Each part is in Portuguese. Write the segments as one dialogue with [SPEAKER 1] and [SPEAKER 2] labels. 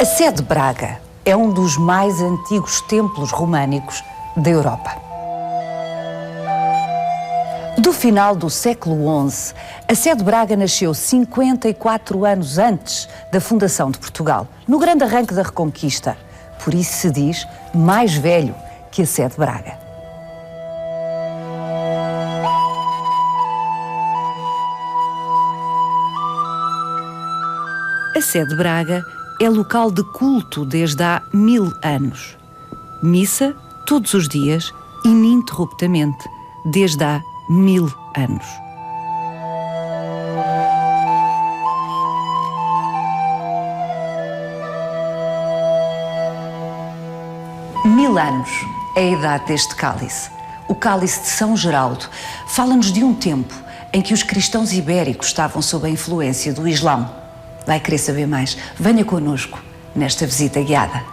[SPEAKER 1] A Sé de Braga é um dos mais antigos templos românicos da Europa. Do final do século XI, a Sé de Braga nasceu 54 anos antes da fundação de Portugal, no grande arranque da Reconquista. Por isso se diz mais velho que a Sé de Braga. A Sé de Braga é local de culto desde há 1000 anos. Missa todos os dias, ininterruptamente, desde há 1000 anos. Mil anos é a idade deste cálice. O cálice de São Geraldo fala-nos de um tempo em que os cristãos ibéricos estavam sob a influência do Islão. Vai querer saber mais? Venha connosco nesta visita guiada.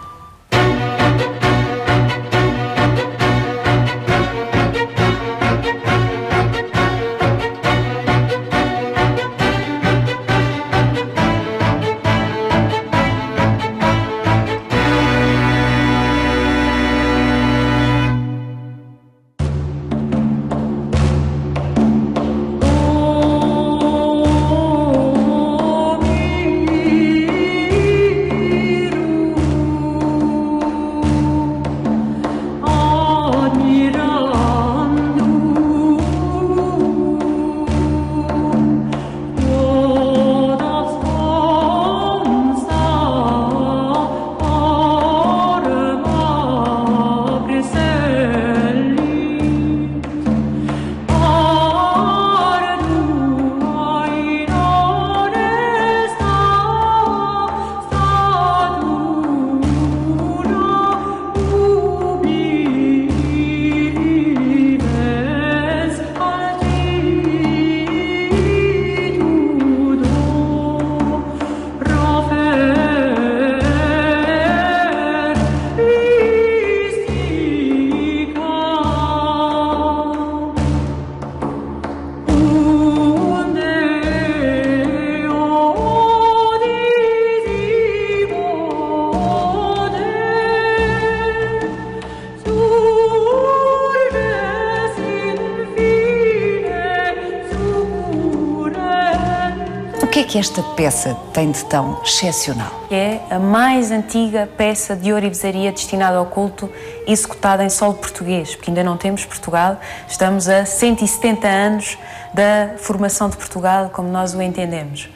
[SPEAKER 1] O que é que esta peça tem de tão excepcional?
[SPEAKER 2] É a mais antiga peça de ourivesaria destinada ao culto executada em solo português, porque ainda não temos Portugal, estamos a 170 anos da formação de Portugal, como nós o entendemos.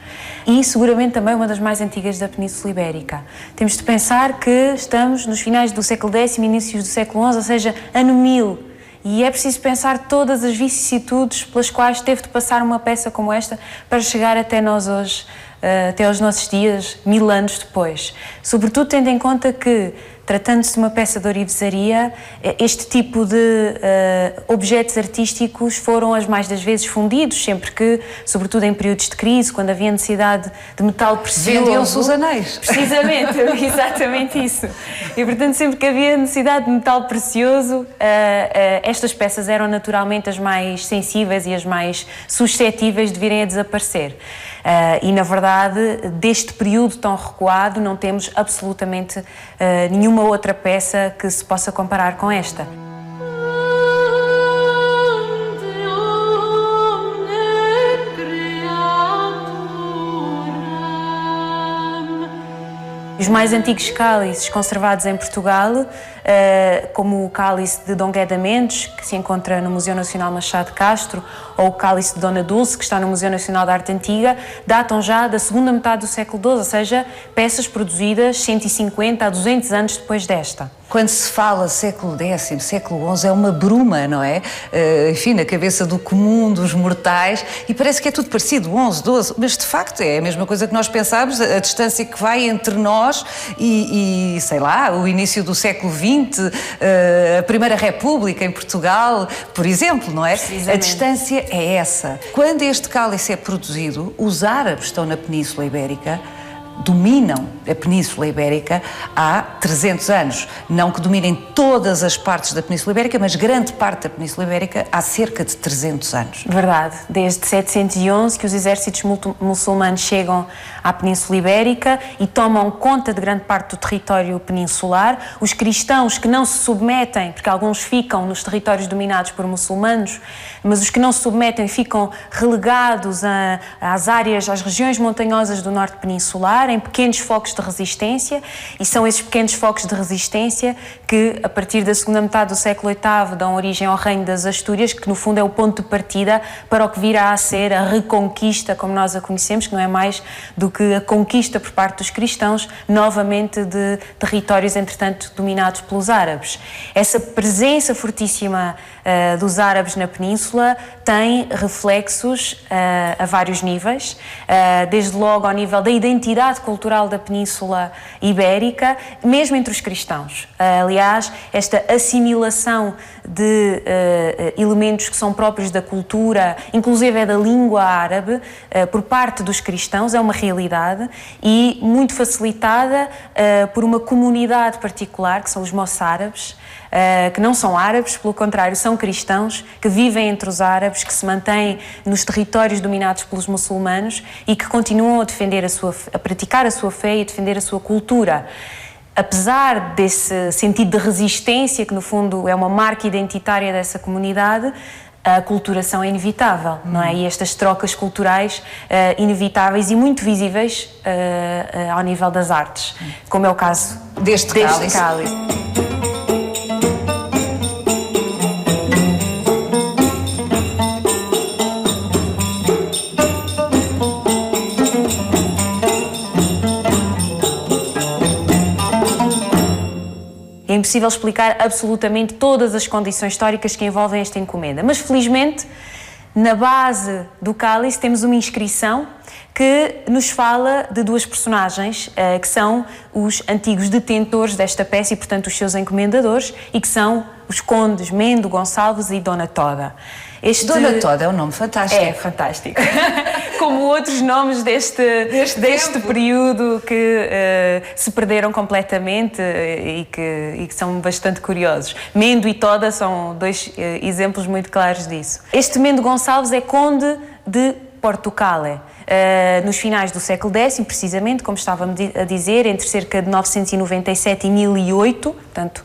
[SPEAKER 2] E seguramente também uma das mais antigas da Península Ibérica. Temos de pensar que estamos nos finais do século X e inícios do século XI, ou seja, ano 1000. E é preciso pensar todas as vicissitudes pelas quais teve de passar uma peça como esta para chegar até nós hoje, até aos nossos dias, 1000 anos depois. Sobretudo tendo em conta que, tratando-se de uma peça de ourivesaria, este tipo de objetos artísticos foram as mais das vezes fundidos, sempre que, sobretudo em períodos de crise, quando havia necessidade de metal precioso.
[SPEAKER 1] Vendiam-se os anéis.
[SPEAKER 2] Precisamente, exatamente isso. E, portanto, sempre que havia necessidade de metal precioso, estas peças eram naturalmente as mais sensíveis e as mais suscetíveis de virem a desaparecer. E, na verdade, deste período tão recuado, não temos absolutamente nenhuma outra peça que se possa comparar com esta. Os mais antigos cálices conservados em Portugal, como o cálice de Dom Gueda Mendes, que se encontra no Museu Nacional Machado de Castro, ou o cálice de Dona Dulce, que está no Museu Nacional de Arte Antiga, datam já da segunda metade do século XII, ou seja, peças produzidas 150 a 200 anos depois desta.
[SPEAKER 1] Quando se fala século X, século XI, é uma bruma, não é? Enfim, na cabeça do comum, dos mortais, e parece que é tudo parecido, 11, 12, mas de facto é a mesma coisa que nós pensávamos, a distância que vai entre nós e sei lá, o início do século XX, a Primeira República em Portugal, por exemplo, não é? A distância é essa. Quando este cálice é produzido, os árabes estão na Península Ibérica, dominam a Península Ibérica há 300 anos. Não que dominem todas as partes da Península Ibérica, mas grande parte da Península Ibérica há cerca de 300 anos.
[SPEAKER 2] Verdade. Desde 711 que os exércitos muçulmanos chegam à Península Ibérica e tomam conta de grande parte do território peninsular. Os cristãos que não se submetem, porque alguns ficam nos territórios dominados por muçulmanos, mas os que não se submetem ficam relegados às áreas, às regiões montanhosas do norte peninsular, em pequenos focos de resistência, e são esses pequenos focos de resistência que, a partir da segunda metade do século VIII, dão origem ao Reino das Astúrias, que no fundo é o ponto de partida para o que virá a ser a reconquista, como nós a conhecemos, que não é mais do que a conquista por parte dos cristãos, novamente de territórios, entretanto, dominados pelos árabes. Essa presença fortíssima dos árabes na península tem reflexos a vários níveis, desde logo ao nível da identidade cultural da Península Ibérica, mesmo entre os cristãos. Aliás, esta assimilação de elementos que são próprios da cultura, inclusive é da língua árabe, por parte dos cristãos, é uma realidade e muito facilitada por uma comunidade particular, que são os moçárabes, que não são árabes, pelo contrário, são cristãos que vivem entre os árabes, que se mantêm nos territórios dominados pelos muçulmanos e que continuam a defender a praticar a sua fé e a defender a sua cultura. Apesar desse sentido de resistência, que no fundo é uma marca identitária dessa comunidade, a aculturação é inevitável, não é? E estas trocas culturais inevitáveis e muito visíveis ao nível das artes, como é o caso
[SPEAKER 1] deste cálice.
[SPEAKER 2] É impossível explicar absolutamente todas as condições históricas que envolvem esta encomenda, mas felizmente na base do cálice temos uma inscrição que nos fala de duas personagens que são os antigos detentores desta peça e, portanto, os seus encomendadores, e que são os condes Mendo Gonçalves e Dona Toda.
[SPEAKER 1] Dona Toda é um nome fantástico.
[SPEAKER 2] É fantástico. Como outros nomes deste período que se perderam completamente e que são bastante curiosos. Mendo e Toda são dois exemplos muito claros disso. Este Mendo Gonçalves é conde de Portucale. Nos finais do século X, precisamente, como estava a dizer, entre cerca de 997 e 1008, portanto,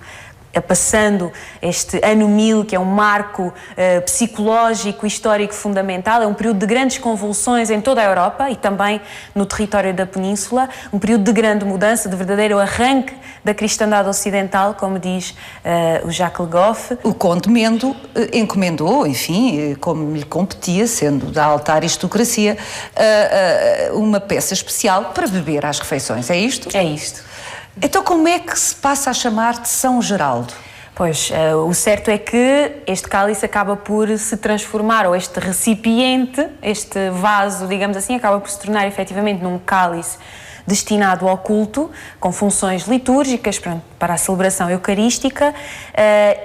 [SPEAKER 2] passando este ano 1000, que é um marco psicológico e histórico fundamental, é um período de grandes convulsões em toda a Europa e também no território da Península, um período de grande mudança, de verdadeiro arranque da cristandade ocidental, como diz o Jacques Le Goff.
[SPEAKER 1] O conde Mendo encomendou, enfim, como lhe competia, sendo da alta aristocracia, uma peça especial para beber às refeições, é isto?
[SPEAKER 2] É isto.
[SPEAKER 1] Então como é que se passa a chamar de São Geraldo?
[SPEAKER 2] Pois, o certo é que este cálice acaba por se transformar, ou este recipiente, este vaso, digamos assim, acaba por se tornar efetivamente num cálice destinado ao culto, com funções litúrgicas para a celebração eucarística,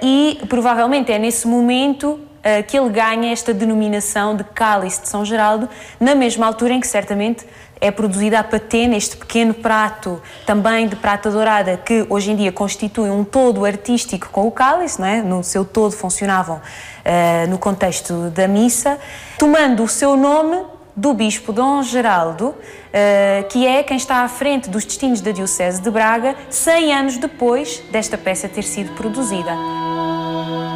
[SPEAKER 2] e provavelmente é nesse momento que ele ganha esta denominação de cálice de São Geraldo, na mesma altura em que certamente é produzida a patena, este pequeno prato, também de prata dourada, que hoje em dia constitui um todo artístico com o cálice, não é? No seu todo funcionavam no contexto da missa, tomando o seu nome do bispo Dom Geraldo, que é quem está à frente dos destinos da Diocese de Braga, 100 anos depois desta peça ter sido produzida.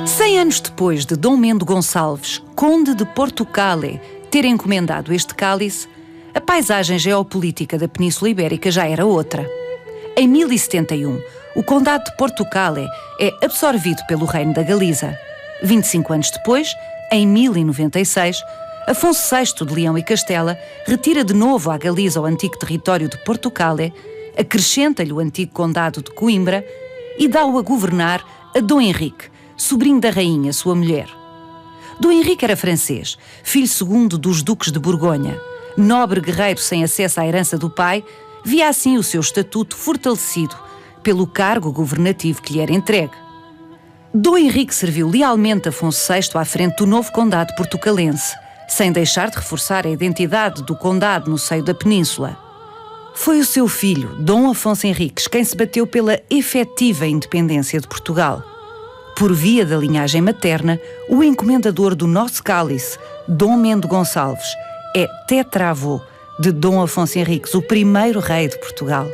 [SPEAKER 1] 100 anos depois de Dom Mendo Gonçalves, conde de Portucale, ter encomendado este cálice, a paisagem geopolítica da Península Ibérica já era outra. Em 1071, o Condado de Portucale é absorvido pelo Reino da Galiza. 25 anos depois, em 1096, Afonso VI de Leão e Castela retira de novo à Galiza o antigo território de Portucale, acrescenta-lhe o antigo Condado de Coimbra e dá-o a governar a Dom Henrique, sobrinho da rainha, sua mulher. Dom Henrique era francês, filho segundo dos duques de Borgonha. Nobre guerreiro sem acesso à herança do pai, via assim o seu estatuto fortalecido pelo cargo governativo que lhe era entregue. Dom Henrique serviu lealmente Afonso VI à frente do novo condado portucalense, sem deixar de reforçar a identidade do condado no seio da península. Foi o seu filho, Dom Afonso Henriques, quem se bateu pela efetiva independência de Portugal. Por via da linhagem materna, o encomendador do nosso cálice, Dom Mendo Gonçalves, é tetravô de Dom Afonso Henriques, o primeiro rei de Portugal.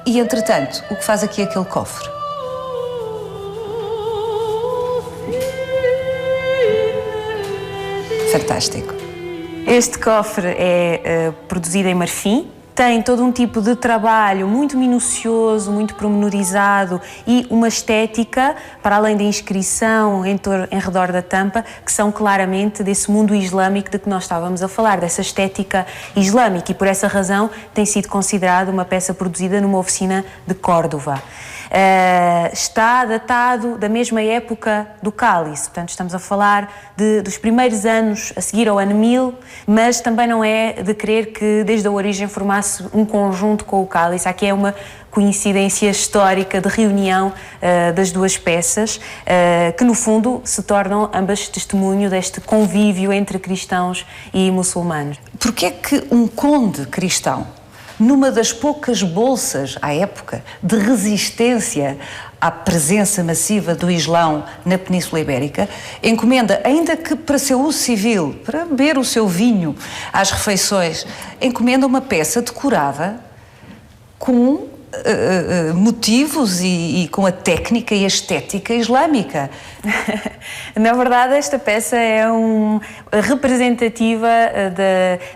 [SPEAKER 1] E, entretanto, o que faz aqui aquele cofre? Fantástico.
[SPEAKER 2] Este cofre é produzido em marfim, tem todo um tipo de trabalho muito minucioso, muito pormenorizado e uma estética, para além da inscrição em redor da tampa, que são claramente desse mundo islâmico de que nós estávamos a falar, dessa estética islâmica, e por essa razão tem sido considerado uma peça produzida numa oficina de Córdoba. Está datado da mesma época do cálice, portanto estamos a falar dos primeiros anos a seguir ao ano 1000, mas também não é de crer que desde a origem formasse um conjunto com o cálice. Aqui é uma coincidência histórica de reunião das duas peças, que no fundo se tornam ambas testemunho deste convívio entre cristãos e muçulmanos.
[SPEAKER 1] Porquê é que um conde cristão, numa das poucas bolsas, à época, de resistência à presença massiva do Islão na Península Ibérica, encomenda, ainda que para seu uso civil, para beber o seu vinho às refeições, encomenda uma peça decorada com motivos e com a técnica e a estética islâmica?
[SPEAKER 2] Na verdade, esta peça é representativa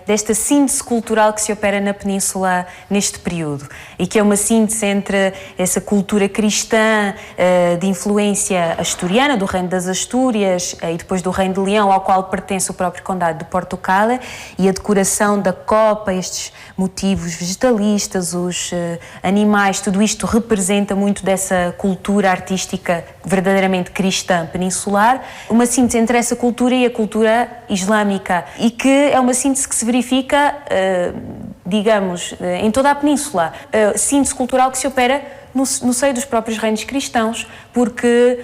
[SPEAKER 2] desta síntese cultural que se opera na Península neste período, e que é uma síntese entre essa cultura cristã de influência asturiana, do Reino das Astúrias e depois do Reino de Leão, ao qual pertence o próprio Condado de Portugal, e a decoração da copa, estes motivos vegetalistas, os animais, tudo isto representa muito dessa cultura artística verdadeiramente cristã peninsular, uma síntese entre essa cultura e a cultura islâmica, e que é uma síntese que se verifica, digamos, em toda a península, síntese cultural que se opera no seio dos próprios reinos cristãos, porque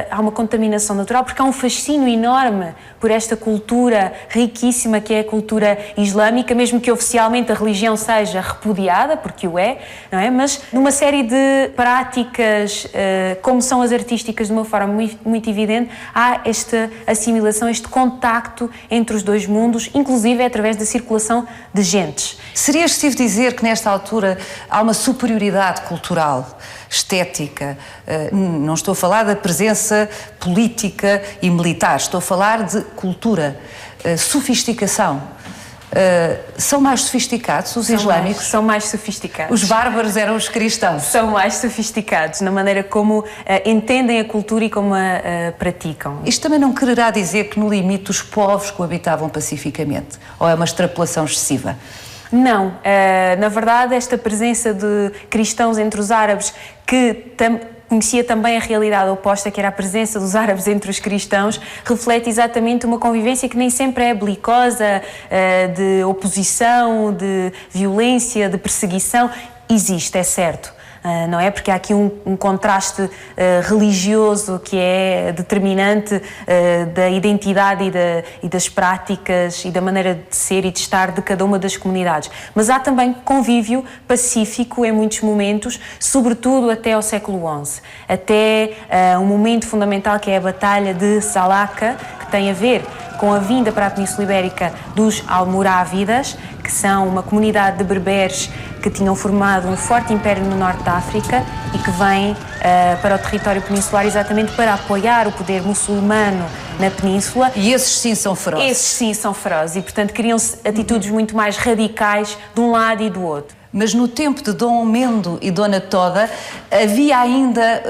[SPEAKER 2] há uma contaminação natural, porque há um fascínio enorme por esta cultura riquíssima que é a cultura islâmica, mesmo que oficialmente a religião seja repudiada, porque o é, não é? Mas numa série de práticas, como são as artísticas, de uma forma muito evidente, há esta assimilação, este contacto entre os dois mundos, inclusive através da circulação de gentes.
[SPEAKER 1] Seria excessivo dizer que nesta altura há uma superioridade cultural, estética? Não estou a falar da presença política e militar, estou a falar de cultura, sofisticação. São mais sofisticados os islâmicos?
[SPEAKER 2] São mais sofisticados.
[SPEAKER 1] Os bárbaros eram os cristãos?
[SPEAKER 2] São mais sofisticados na maneira como entendem a cultura e como a praticam.
[SPEAKER 1] Isto também não quererá dizer que no limite os povos coabitavam pacificamente? Ou é uma extrapolação excessiva?
[SPEAKER 2] Não, na verdade esta presença de cristãos entre os árabes, que conhecia também a realidade oposta, que era a presença dos árabes entre os cristãos, reflete exatamente uma convivência que nem sempre é belicosa, de oposição, de violência, de perseguição. Existe, é certo. Não é? Porque há aqui um contraste religioso que é determinante da identidade e das práticas e da maneira de ser e de estar de cada uma das comunidades. Mas há também convívio pacífico em muitos momentos, sobretudo até ao século XI, até um momento fundamental que é a Batalha de Salaca, que tem a ver com a vinda para a Península Ibérica dos almorávidas, que são uma comunidade de berberes que tinham formado um forte império no norte da África e que vêm para o território peninsular exatamente para apoiar o poder muçulmano na península.
[SPEAKER 1] E esses sim são ferozes? Esses
[SPEAKER 2] sim são ferozes e, portanto, criam-se atitudes muito mais radicais de um lado e do outro.
[SPEAKER 1] Mas no tempo de Dom Mendo e Dona Toda havia ainda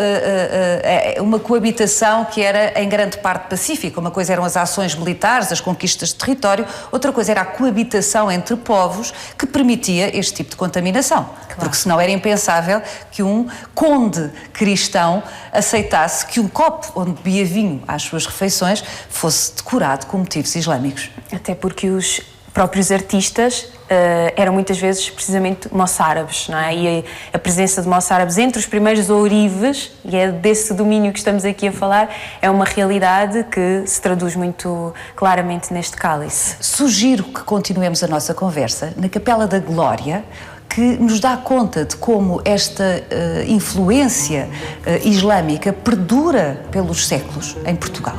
[SPEAKER 1] uma coabitação que era em grande parte pacífica. Uma coisa eram as ações militares, as conquistas de território, outra coisa era a coabitação entre povos que permitia este tipo de contaminação. Claro. Porque senão era impensável que um conde cristão aceitasse que um copo onde bebia vinho às suas refeições fosse decorado com motivos islâmicos.
[SPEAKER 2] Até porque os próprios artistas eram muitas vezes precisamente moçárabes, não é? E a presença de moçárabes entre os primeiros ourives, e é desse domínio que estamos aqui a falar, é uma realidade que se traduz muito claramente neste cálice.
[SPEAKER 1] Sugiro que continuemos a nossa conversa na Capela da Glória, que nos dá conta de como esta influência islâmica perdura pelos séculos em Portugal.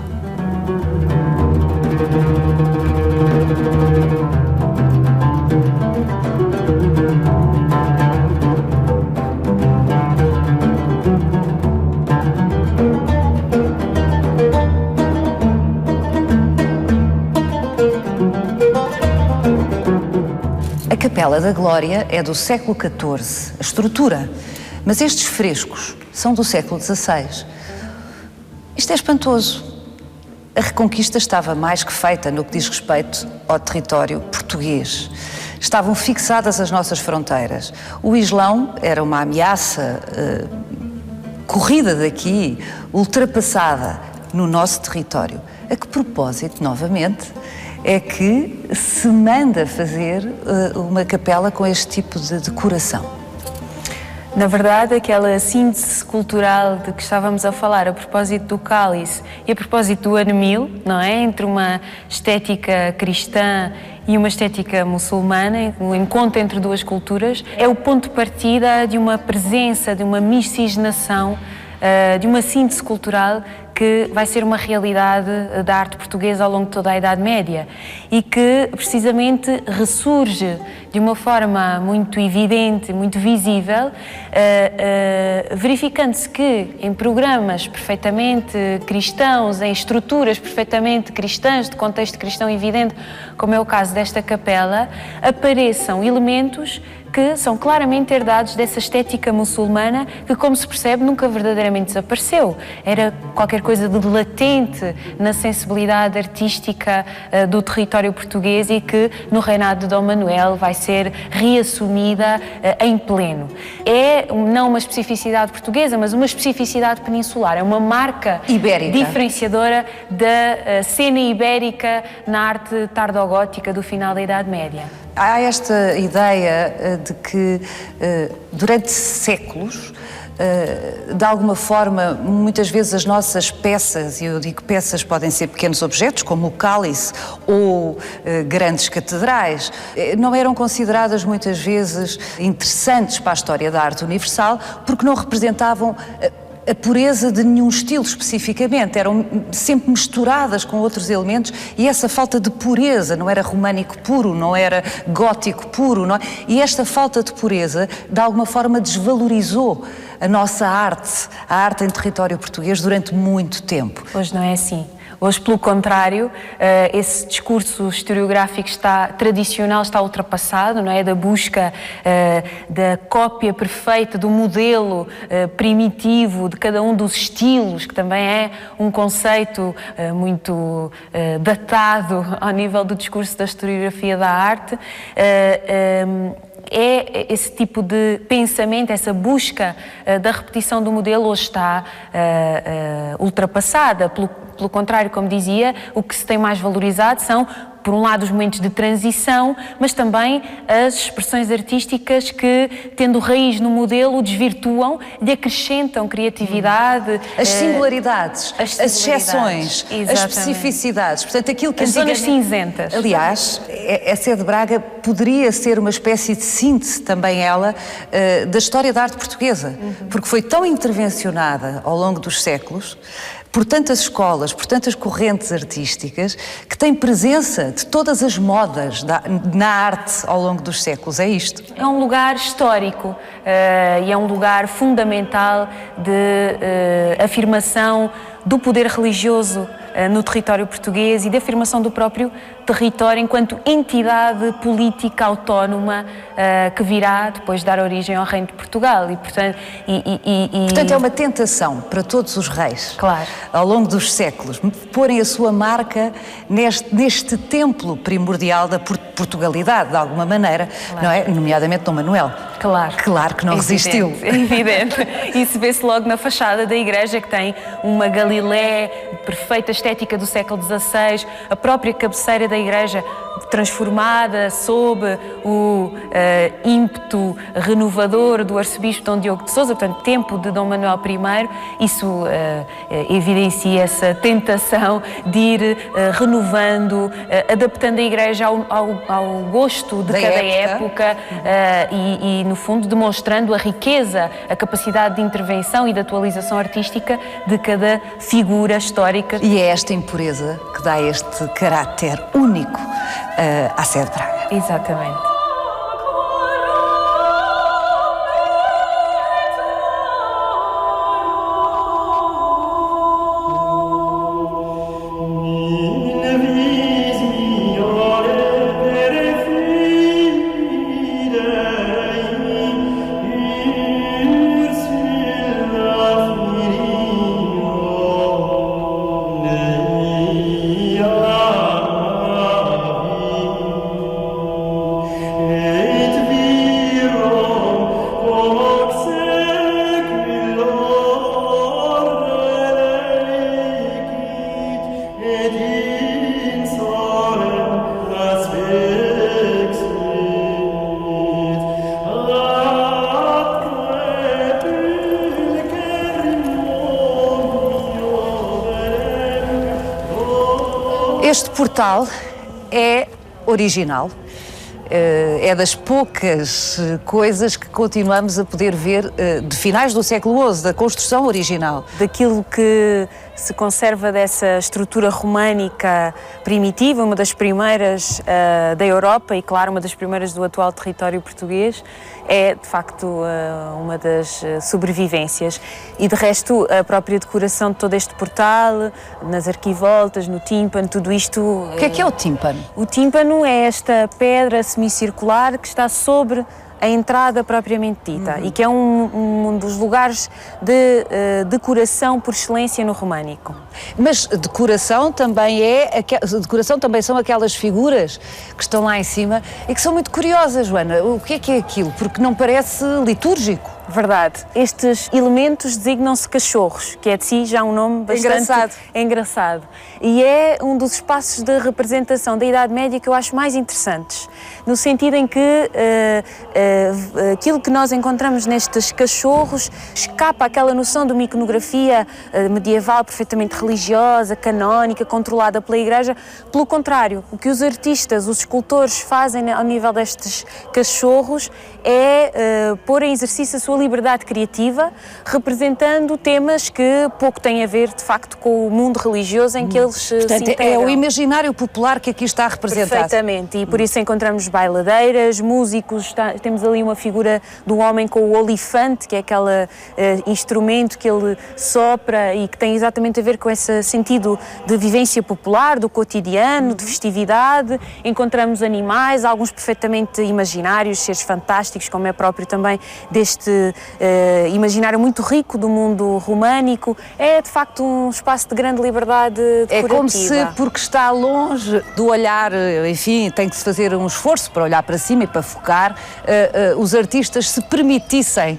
[SPEAKER 1] A Capela da Glória é do século XIV, a estrutura, mas estes frescos são do século XVI. Isto é espantoso. A reconquista estava mais que feita no que diz respeito ao território português. Estavam fixadas as nossas fronteiras. O Islão era uma ameaça corrida daqui, ultrapassada no nosso território. A que propósito, novamente, é que se manda fazer uma capela com este tipo de decoração?
[SPEAKER 2] Na verdade, aquela síntese cultural de que estávamos a falar a propósito do cálice e a propósito do ano 1000, não é? Entre uma estética cristã e uma estética muçulmana, um encontro entre duas culturas, é o ponto de partida de uma presença, de uma miscigenação, de uma síntese cultural que vai ser uma realidade da arte portuguesa ao longo de toda a Idade Média e que precisamente ressurge de uma forma muito evidente, muito visível, verificando-se que em programas perfeitamente cristãos, em estruturas perfeitamente cristãs, de contexto cristão evidente, como é o caso desta capela, apareçam elementos que são claramente herdados dessa estética muçulmana que, como se percebe, nunca verdadeiramente desapareceu. Era qualquer coisa de latente na sensibilidade artística do território português e que, no reinado de Dom Manuel, vai ser reassumida em pleno. É não uma especificidade portuguesa, mas uma especificidade peninsular. É uma marca
[SPEAKER 1] ibérica,
[SPEAKER 2] diferenciadora da cena ibérica na arte tardogótica do final da Idade Média.
[SPEAKER 1] Há esta ideia de que, durante séculos, de alguma forma, muitas vezes as nossas peças, e eu digo peças, podem ser pequenos objetos, como o cálice ou grandes catedrais, não eram consideradas muitas vezes interessantes para a história da arte universal, porque não representavam a pureza de nenhum estilo especificamente, eram sempre misturadas com outros elementos e essa falta de pureza, não era românico puro, não era gótico puro, não é? E esta falta de pureza de alguma forma desvalorizou a nossa arte, a arte em território português durante muito tempo.
[SPEAKER 2] Hoje não é assim. Hoje, pelo contrário, esse discurso historiográfico tradicional está ultrapassado, não é? Da busca da cópia perfeita do modelo primitivo de cada um dos estilos, que também é um conceito muito datado ao nível do discurso da historiografia da arte. É esse tipo de pensamento, essa busca da repetição do modelo hoje está ultrapassada. Pelo contrário, como dizia, o que se tem mais valorizado são, por um lado, os momentos de transição, mas também as expressões artísticas que, tendo raiz no modelo, o desvirtuam, lhe acrescentam criatividade.
[SPEAKER 1] As singularidades, as exceções,
[SPEAKER 2] exatamente,
[SPEAKER 1] as especificidades. Portanto, aquilo que
[SPEAKER 2] as zonas cinzentas.
[SPEAKER 1] Aliás, a Sé de Braga poderia ser uma espécie de síntese, também ela, da história da arte portuguesa, porque foi tão intervencionada ao longo dos séculos, por tantas escolas, por tantas correntes artísticas, que tem presença de todas as modas na arte ao longo dos séculos. É isto.
[SPEAKER 2] É um lugar histórico e é um lugar fundamental de afirmação do poder religioso no território português e de afirmação do próprio território enquanto entidade política autónoma que virá depois dar origem ao Reino de Portugal. E, portanto,
[SPEAKER 1] é uma tentação para todos os reis,
[SPEAKER 2] claro,
[SPEAKER 1] ao longo dos séculos, porem a sua marca neste templo primordial da Portugalidade, de alguma maneira, claro, não é? Nomeadamente Dom Manuel.
[SPEAKER 2] Claro
[SPEAKER 1] que não resistiu.
[SPEAKER 2] É evidente. Isso vê-se logo na fachada da igreja, que tem uma Galilé, perfeita estética do século XVI, a própria cabeceira da igreja transformada sob o ímpeto renovador do arcebispo Dom Diogo de Sousa, portanto, tempo de Dom Manuel I. Isso evidencia essa tentação de ir renovando, adaptando a igreja ao gosto de cada época e, no fundo, demonstrando a riqueza, a capacidade de intervenção e de atualização artística de cada figura histórica.
[SPEAKER 1] E é esta impureza que dá este caráter único à Sé de Braga.
[SPEAKER 2] Exatamente.
[SPEAKER 1] Este portal é original, é das poucas coisas que continuamos a poder ver de finais do século XI, da construção original.
[SPEAKER 2] Daquilo que se conserva dessa estrutura românica primitiva, uma das primeiras da Europa e, claro, uma das primeiras do atual território português, é, de facto, uma das sobrevivências. E, de resto, a própria decoração de todo este portal, nas arquivoltas, no tímpano, tudo isto...
[SPEAKER 1] O que é o tímpano?
[SPEAKER 2] O tímpano é esta pedra semicircular que está sobre a entrada propriamente dita e que é um dos lugares de decoração por excelência no românico.
[SPEAKER 1] Mas decoração também são aquelas figuras que estão lá em cima e que são muito curiosas, Joana. O que é aquilo? Porque não parece litúrgico.
[SPEAKER 2] Verdade. Estes elementos designam-se cachorros, que é de si já um nome bastante engraçado. E é um dos espaços de representação da Idade Média que eu acho mais interessantes, no sentido em que aquilo que nós encontramos nestes cachorros escapa àquela noção de uma iconografia medieval perfeitamente religiosa, canónica, controlada pela Igreja. Pelo contrário, o que os artistas, os escultores fazem ao nível destes cachorros é pôr em exercício a sua liberdade criativa, representando temas que pouco têm a ver, de facto, com o mundo religioso em que eles se integram.
[SPEAKER 1] É o imaginário popular que aqui está representado.
[SPEAKER 2] Perfeitamente, e por isso encontramos bailadeiras, músicos, temos ali uma figura do homem com o olifante, que é aquele instrumento que ele sopra e que tem exatamente a ver com esse sentido de vivência popular, do cotidiano, de festividade. Encontramos animais, alguns perfeitamente imaginários, seres fantásticos, como é próprio também deste imaginário muito rico do mundo românico. É, de facto, um espaço de grande liberdade decorativa.
[SPEAKER 1] É como se, porque está longe do olhar, enfim, tem que se fazer um esforço para olhar para cima e para focar, os artistas se permitissem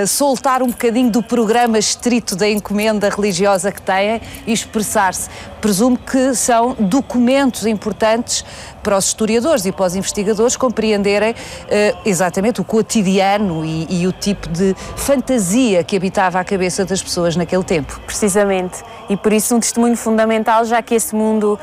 [SPEAKER 1] soltar um bocadinho do programa estrito da encomenda religiosa que têm e expressar-se. Presumo que são documentos importantes para os historiadores e para os investigadores compreenderem exatamente o cotidiano e o tipo de fantasia que habitava a cabeça das pessoas naquele tempo.
[SPEAKER 2] Precisamente. E por isso um testemunho fundamental, já que esse mundo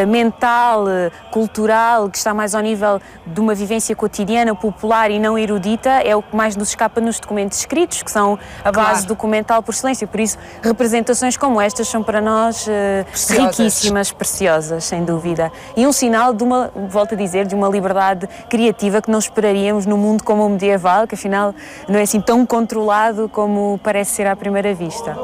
[SPEAKER 2] mental, cultural, que está mais ao nível de uma vivência cotidiana, popular e não erudita, é o que mais nos escapa nos documentos escritos, que são a base documental por excelência. Por isso, representações como estas são para nós riquíssimas, preciosas, sem dúvida. E um sinal de uma, volto a dizer, de uma liberdade criativa que não esperaríamos num mundo como o medieval, que afinal não é assim tão controlado como parece ser à primeira vista.